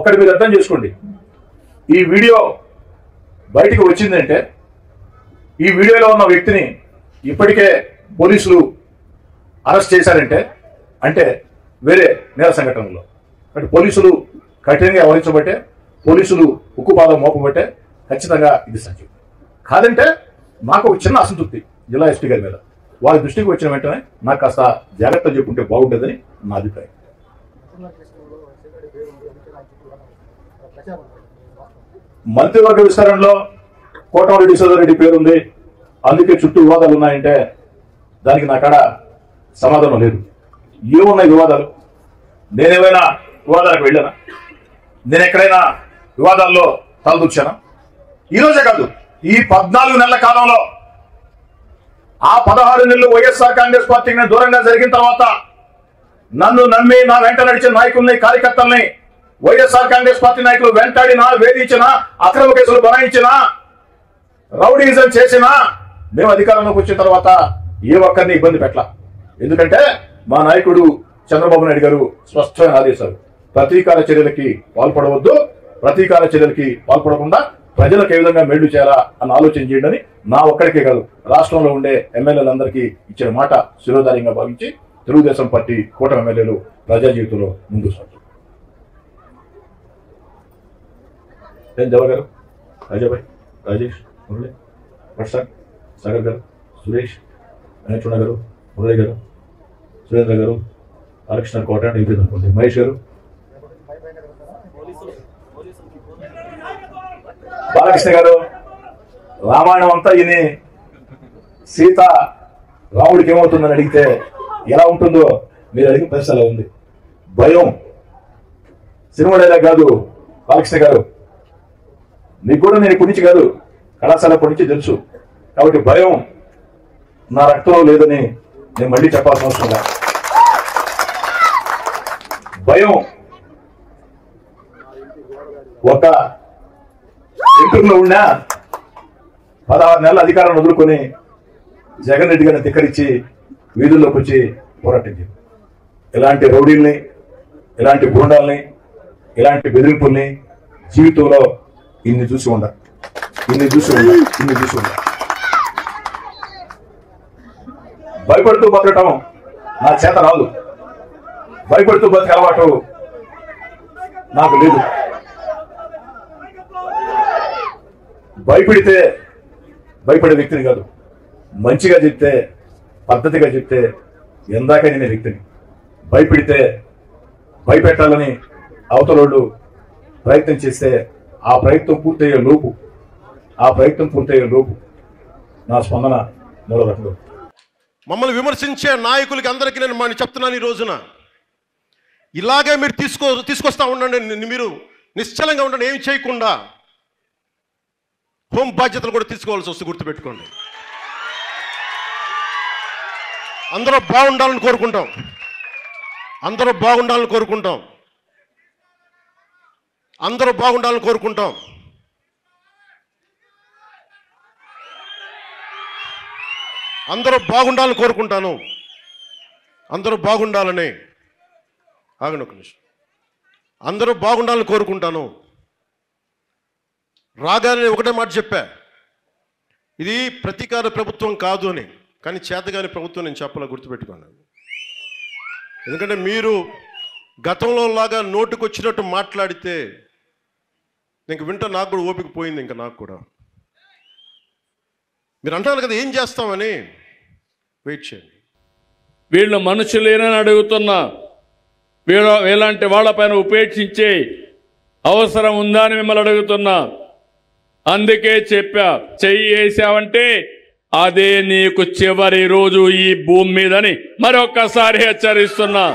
ఒక్కటి మీరు అర్థం చేసుకోండి. ఈ వీడియో బయటికి వచ్చిందంటే ఈ వీడియోలో ఉన్న వ్యక్తిని ఇప్పటికే పోలీసులు అరెస్ట్ చేశారంటే అంటే వేరే నేర సంఘటనలో అంటే పోలీసులు కఠినంగా వ్యవహరించబట్టే, పోలీసులు ఉక్కుపాదం మోపబట్టే ఖచ్చితంగా ఇది సత్యం. కాదంటే మాకు ఒక చిన్న అసంతృప్తి జిల్లా ఎస్పీ గారి మీద. వారి దృష్టికి వచ్చిన వెంటనే నాకు కాస్త జాగ్రత్తలు చెప్పుకుంటే బాగుంటుందని నా అభిప్రాయం. మంత్రివర్గ విస్తరణలో కోటమిరెడ్డి సోదరెడ్డి పేరుంది, అందుకే చుట్టూ వివాదాలు ఉన్నాయంటే దానికి నా కాడ సమాధానం లేదు. ఏమున్నాయి వివాదాలు? నేనేమైనా వివాదాలకు వెళ్ళానా? నేను ఎక్కడైనా వివాదాల్లో తలదూర్చానా? ఈరోజే కాదు, ఈ 14 నెలల కాలంలో ఆ 16 నెలలు వైఎస్ఆర్ కాంగ్రెస్ పార్టీకి దూరంగా జరిగిన తర్వాత నన్ను నమ్మి నా వెంట నడిచిన నాయకుల్ని, కార్యకర్తల్ని వైఎస్ఆర్ కాంగ్రెస్ పార్టీ నాయకులు వెంటాడినా, వేధించినా, అక్రమ కేసులు బనాయించినా, రౌడీజం చేసినా మేము అధికారంలోకి వచ్చిన తర్వాత ఏ ఒక్కరిని ఇబ్బంది పెట్టలా. ఎందుకంటే మా నాయకుడు చంద్రబాబు నాయుడు గారు స్పష్టమైన ఆదేశాలు, ప్రతీకార చర్యలకి పాల్పడవద్దు, ప్రతీకార చర్యలకి పాల్పడకుండా ప్రజలకు ఏ విధంగా మేళ్లు చేయాలా అన్న ఆలోచన చేయండి. నా ఒక్కడికే కాదు, రాష్ట్రంలో ఉండే ఎమ్మెల్యేలందరికీ ఇచ్చిన మాట శిరోధార్యంగా భావించి తెలుగుదేశం పార్టీ కూటమి ఎమ్మెల్యేలు ప్రజా జీవితంలో ముందుకు సాగుతారు. జవహర్ గారు, రాజాబాయ్, రాజేష్, మురళి, ప్రసాద్, సాగర్ గారు, సురేష్, వెంకటరమణ గారు, మురళి గారు, సురేంద్ర గారు, బాలకృష్ణ కోట అనుకోండి, మహేష్ గారు, బాలకృష్ణ గారు, రామాయణం అంతా ఈయన సీత రాముడికి ఏమవుతుందని అడిగితే ఎలా ఉంటుందో మీరు అడిగిన ప్రశ్న అలా ఉంది. భయం సినిమా డైలాగ్ కాదు బాలకృష్ణ గారు, మీకు కూడా నేను ఇప్పటి నుంచి కాదు కళాశాల ఇప్పటి నుంచి తెలుసు. కాబట్టి భయం నా రక్తంలో లేదని నేను మళ్ళీ చెప్పాల్సిన అవసరం లేదు. భయం ఒక ఎంపీలో ఉన్న 16 నెలల అధికారాన్ని వదులుకొని జగన్ రెడ్డి గారిని ధిక్కరించి వీధుల్లోకి వచ్చి పోరాటించింది. ఇలాంటి రౌడీల్ని, ఇలాంటి గూండాల్ని, ఇలాంటి బెదిరింపుల్ని జీవితంలో ఇన్ని చూసి ఉండ. భయపడుతూ బతకటం నా చేత రాదు, భయపడుతూ బతికే అలవాటు నాకు లేదు. భయపడితే భయపడే వ్యక్తిని కాదు, మంచిగా చెప్తే, పద్ధతిగా చెప్తే ఎందాక నేను వ్యక్తిని. భయపడితే భయపెట్టాలని అవతలోళ్ళు ప్రయత్నం చేస్తే ఆ ప్రయత్నం పూర్తయ్యే లోపు నా స్పందన మూడో రకంలో. మమ్మల్ని విమర్శించే నాయకులకి అందరికీ నేను చెప్తున్నాను, ఈ రోజున ఇలాగే మీరు తీసుకొస్తా ఉండండి. మీరు నిశ్చలంగా ఉండండి, ఏమి చేయకుండా. హోం బాధ్యతలు కూడా తీసుకోవాల్సి వస్తే గుర్తుపెట్టుకోండి. అందరూ బాగుండాలని కోరుకుంటాం, అందరూ బాగుండాలని కోరుకుంటాం. అందరూ బాగుండాలని కోరుకుంటాం. అందరూ బాగుండాలని కోరుకుంటాను. అందరూ బాగుండాలని, ఆగండి ఒక నిమిషం, అందరూ బాగుండాలని కోరుకుంటాను. రాగానే ఒకటే మాట చెప్పా, ఇది ప్రతీకార ప్రభుత్వం కాదు అని. కానీ చేతగాని ప్రభుత్వం నేను చెప్పాల, గుర్తుపెట్టుకోండి. ఎందుకంటే మీరు గతంలో లాగా నోటుకు వచ్చినట్టు మాట్లాడితే ఇంక వింటా నాకు కూడా ఓపిక పోయింది. ఇంకా నాకు కూడా మీరు అంటారు కదా ఏం చేస్తామని, వెయిట్ చేయండి. వీళ్ళు మనుషులేనని అడుగుతున్నా, వీళ్ళంటి వాళ్ళపైన ఉపేక్షించే అవసరం ఉందా అని మిమ్మల్ని అడుగుతున్నా. అందుకే చెప్పా, చెయ్యి వేసావంటే అదే నీకు చివరి రోజు ఈ భూమి మీదని మరొక్కసారి హెచ్చరిస్తున్నా.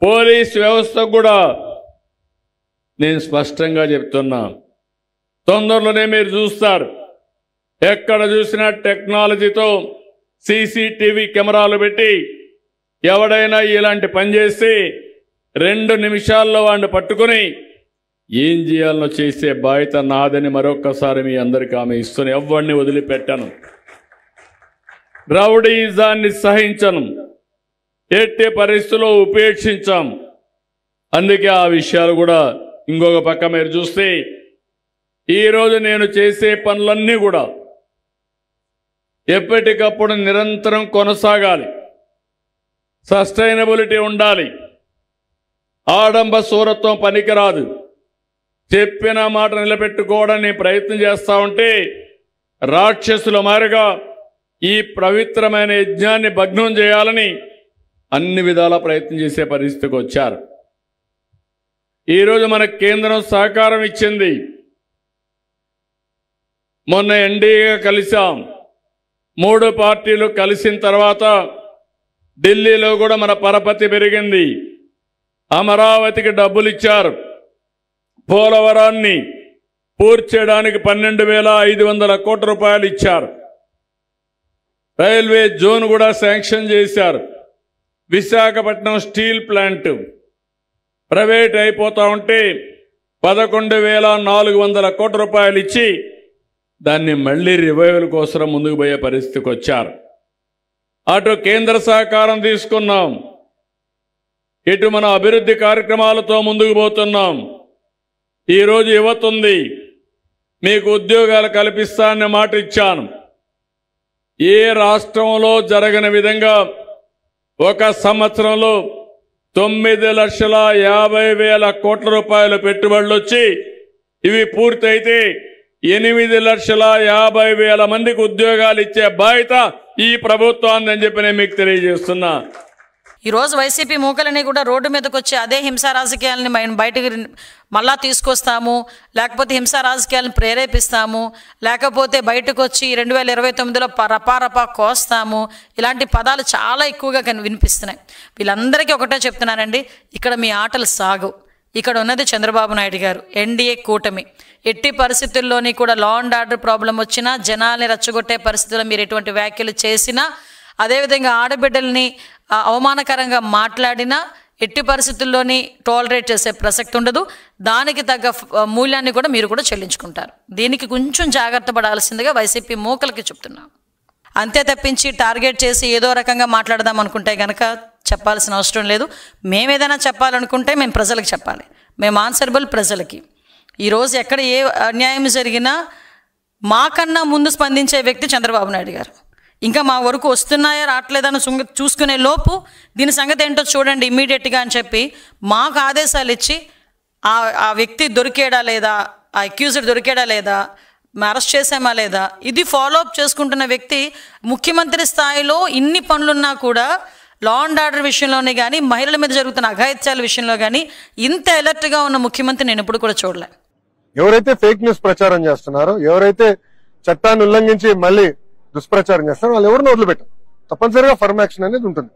పోలీస్ వ్యవస్థ కూడా నేను స్పష్టంగా చెప్తున్నా, తొందరలోనే మీరు చూస్తారు. ఎక్కడ చూసినా టెక్నాలజీతో సీసీటీవీ కెమెరాలు పెట్టి ఎవడైనా ఇలాంటి పని చేస్తే 2 నిమిషాల్లో వాడిని పట్టుకుని ఏం చేయాలనో చేసే బాధ్యత నాదని మరొక్కసారి మీ అందరికీ ఆమె ఇస్తున్న. ఎవరిని వదిలిపెట్టను, రౌడీజాన్ని సహించను, ఎట్టి పరిస్థితుల్లో ఉపేక్షించాం. అందుకే ఆ విషయాలు కూడా ఇంకొక పక్క మీరు చూస్తే ఈరోజు నేను చేసే పనులన్నీ కూడా ఎప్పటికప్పుడు నిరంతరం కొనసాగాలి, సస్టైనబిలిటీ ఉండాలి. ఆడంబ సూరత్వం పనికిరాదు. చెప్పిన మాట నిలబెట్టుకోవడానికి ప్రయత్నం చేస్తా ఉంటే రాక్షసుల మారిగా ఈ పవిత్రమైన యజ్ఞాన్ని భగ్నం చేయాలని అన్ని విధాల ప్రయత్నం చేసే పరిస్థితికి వచ్చారు. ఈరోజు మన కేంద్రం సహకారం ఇచ్చింది. మొన్న ఎన్డీఏగా కలిసాం. 3 పార్టీలు కలిసిన తర్వాత ఢిల్లీలో కూడా మన పరపతి పెరిగింది. అమరావతికి డబ్బులు ఇచ్చారు. పోలవరాన్ని పూర్తి చేయడానికి 12,500 కోట్ల రూపాయలు ఇచ్చారు. రైల్వే జోన్ కూడా శాంక్షన్ చేశారు. విశాఖపట్నం స్టీల్ ప్లాంట్ ప్రైవేట్ అయిపోతా ఉంటే 11,400 కోట్ల రూపాయలు ఇచ్చి దాన్ని మళ్ళీ రివైవల్ కోసం ముందుకు పోయే పరిస్థితికి వచ్చారు. అటు కేంద్ర సహకారం తీసుకున్నాం, ఇటు మన అభివృద్ధి కార్యక్రమాలతో ముందుకు పోతున్నాం. ఈరోజు యువత ఉంది, మీకు ఉద్యోగాలు కల్పిస్తానని మాట ఇచ్చాను. ఏ రాష్ట్రంలో జరగని విధంగా 1 సంవత్సరంలో 9,50,000 కోట్ల రూపాయల పెట్టుబడులు వచ్చి ఇవి పూర్తయితే 8,50,000 మందికి ఉద్యోగాలు ఇచ్చే బాధ్యత ఈ ప్రభుత్వాన్ని అని చెప్పి నేను మీకు తెలియజేస్తున్నా. ఈరోజు వైసీపీ మూకలని కూడా రోడ్డు మీదకి వచ్చి అదే హింసా రాజకీయాలని బయటకు మళ్ళా తీసుకొస్తాము, లేకపోతే హింసా రాజకీయాలను ప్రేరేపిస్తాము, లేకపోతే బయటకు వచ్చి 2029లో రపా కోస్తాము, ఇలాంటి పదాలు చాలా ఎక్కువగా వినిపిస్తున్నాయి. వీళ్ళందరికీ ఒకటే చెప్తున్నానండి, ఇక్కడ మీ ఆటలు సాగు. ఇక్కడ ఉన్నది చంద్రబాబు నాయుడు గారు, ఎన్డీఏ కూటమి. ఎట్టి పరిస్థితుల్లోని కూడా లా అండ్ ఆర్డర్ ప్రాబ్లం వచ్చినా, జనాల్ని రెచ్చగొట్టే పరిస్థితుల్లో మీరు ఎటువంటి వ్యాఖ్యలు చేసినా, అదేవిధంగా ఆడబిడ్డల్ని అవమానకరంగా మాట్లాడినా ఎట్టి పరిస్థితుల్లోని టాలరేట్ చేసే ప్రసక్తి ఉండదు. దానికి తగ్గ మూల్యాన్ని కూడా మీరు కూడా చెల్లించుకుంటారు. దీనికి కొంచెం జాగ్రత్త పడాల్సిందిగా వైసీపీ మూకలకి చెప్తున్నాం. అంతే తప్పించి టార్గెట్ చేసి ఏదో రకంగా మాట్లాడదాం అనుకుంటే కనుక చెప్పాల్సిన అవసరం లేదు. మేము ఏదైనా చెప్పాలనుకుంటే మేము ప్రజలకు చెప్పాలి. మేము ఆన్సరబుల్ ప్రజలకి. ఈరోజు ఎక్కడ ఏ అన్యాయం జరిగినా మాకన్నా ముందు స్పందించే వ్యక్తి చంద్రబాబు నాయుడు గారు. ఇంకా మా వరకు వస్తున్నాయో రావట్లేదని చూసుకునే లోపు దీని సంగతి ఏంటో చూడండి ఇమ్మీడియట్గా అని చెప్పి మాకు ఆదేశాలు ఇచ్చి ఆ వ్యక్తి దొరికేడా లేదా, ఆ అక్యూజ్డ్ దొరికేడా లేదా, అరెస్ట్ చేసామా లేదా, ఇది ఫాలోఅప్ చేసుకుంటున్న వ్యక్తి ముఖ్యమంత్రి స్థాయిలో ఇన్ని పనులున్నా కూడా లా అండ్ ఆర్డర్ విషయంలోనే కానీ, మహిళల మీద జరుగుతున్న అఘాయిత్యాల విషయంలో కానీ ఇంత అలర్ట్గా ఉన్న ముఖ్యమంత్రి నేను ఎప్పుడు కూడా చూడలే. ఎవరైతే ఫేక్ న్యూస్ ప్రచారం చేస్తున్నారో, ఎవరైతే చట్టాన్ని ఉల్లంఘించి మళ్ళీ దుష్ప్రచారం చేస్తారో వాళ్ళు ఎవరిని వదిలిపెట్టారు. తప్పనిసరిగా ఫర్మ్ యాక్షన్ అనేది ఉంటుంది.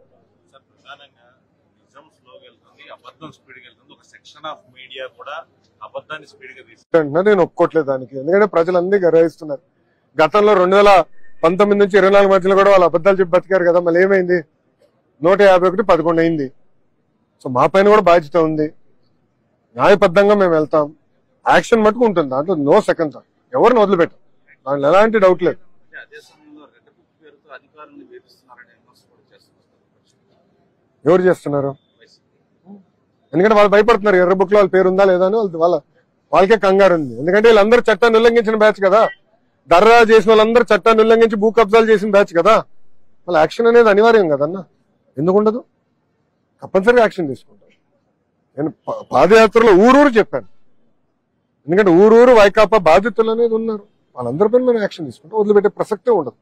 నేను ఒప్పుకోవట్లేదు దానికి, ఎందుకంటే ప్రజలందరూ గర్విస్తున్నారు. గతంలో 2019 నుంచి 24 మధ్యలో కూడా వాళ్ళు అబద్ధాలు చెప్పి బతికారు కదా, మళ్ళీ ఏమైంది? 151 11 అయింది. సో మా పైన కూడా బాధ్యత ఉంది. న్యాయబద్ధంగా మేము వెళ్తాం. యాక్షన్ మటుకు ఉంటుంది, దాంట్లో నో సెకండ్ థాట్. ఎవరిని వదిలిపెట్టాం, దాంట్లో ఎలాంటి డౌట్ లేదు. ఎవరు చేస్తున్నారు? ఎందుకంటే వాళ్ళు భయపడుతున్నారు, ఎర్ర బుక్ లో వాళ్ళ పేరు ఉందా లేదా అని వాళ్ళకే కంగారు ఉంది. ఎందుకంటే వీళ్ళందరూ చట్టాన్ని ఉల్లంఘించిన బ్యాచ్ కదా, దర్రా చేసిన వాళ్ళందరూ చట్టాన్ని ఉల్లంఘించి భూ కబ్జాలు చేసిన బ్యాచ్ కదా. వాళ్ళ యాక్షన్ అనేది అనివార్యం కదన్నా, ఎందుకుండదు? తప్పనిసరిగా యాక్షన్ తీసుకుంటారు. నేను పాదయాత్రలో ఊరూరు చెప్పాను, ఎందుకంటే ఊరూరు వైకాపా బాధితులు అనేది ఉన్నారు. వాళ్ళందరిపైన మనం యాక్షన్ తీసుకుంటాం, వదిలిపెట్టే ప్రసక్తే ఉండదు.